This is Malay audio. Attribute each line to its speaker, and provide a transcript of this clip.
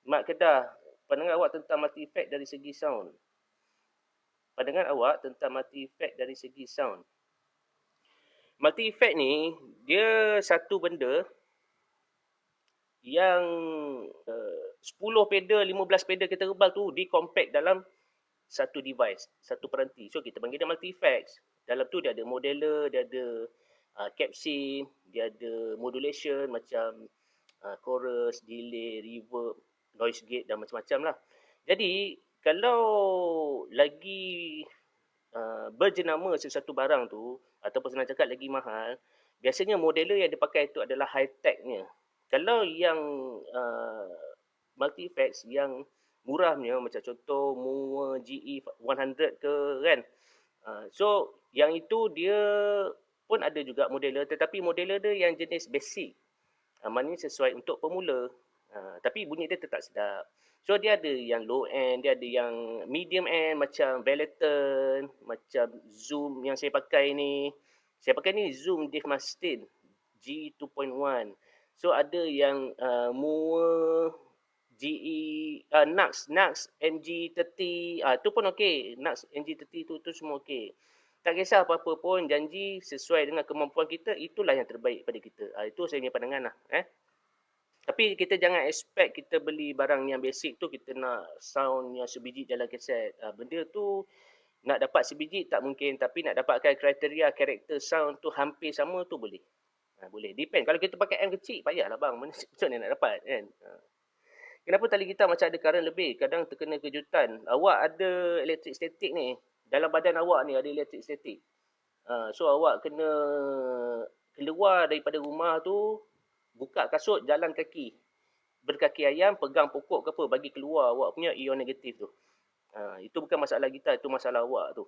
Speaker 1: Mak Kedah, pandangan awak tentang multi effect dari segi sound. Pandangan awak tentang multi effect dari segi sound. Multi effect ni, dia satu benda yang 10 pedal, 15 pedal kita rebal tu di-compact dalam satu device, satu peranti. So, kita panggil dia multi effects. Dalam tu dia ada modeler, dia ada capsyn, dia ada modulation macam chorus, delay, reverb, noise gate dan macam-macam lah. Jadi, kalau lagi berjenama sesuatu barang tu, ataupun senang cakap lagi mahal, biasanya modeler yang dipakai itu adalah high-tech-nya. Kalau yang multi effects yang murahnya, macam contoh Moore GE 100 ke kan. So, yang itu dia pun ada juga modeler, tetapi modeler dia yang jenis basic. Maknanya sesuai untuk pemula. Tapi bunyi dia tetap sedap. So, dia ada yang low end, dia ada yang medium end macam Veleton, macam Zoom yang saya pakai ni. Saya pakai ni Zoom Dave Mustaine G2.1. So, ada yang Moore GE, Nux NG30, tu pun okey. Nux NG30 tu semua okey. Tak kisah apa-apa pun, janji sesuai dengan kemampuan kita, itulah yang terbaik pada kita. Itu saya punya pandangan lah. Tapi kita jangan expect kita beli barang yang basic tu, kita nak sound yang sebiji dalam kaset. Benda tu nak dapat sebiji tak mungkin, tapi nak dapatkan kriteria karakter sound tu hampir sama tu boleh. Boleh. Depend. Kalau kita pakai amp kecil, payahlah bang. Macam mana nak dapat kan? Kenapa tali gitar macam ada current lebih? Kadang terkena kejutan. Awak ada elektrik statik ni. Dalam badan awak ni ada elektrik statik. So awak kena keluar daripada rumah tu, buka kasut, jalan kaki. Berkaki ayam, pegang pokok ke apa, bagi keluar awak punya ion negatif tu. Itu bukan masalah gitar, itu masalah awak tu.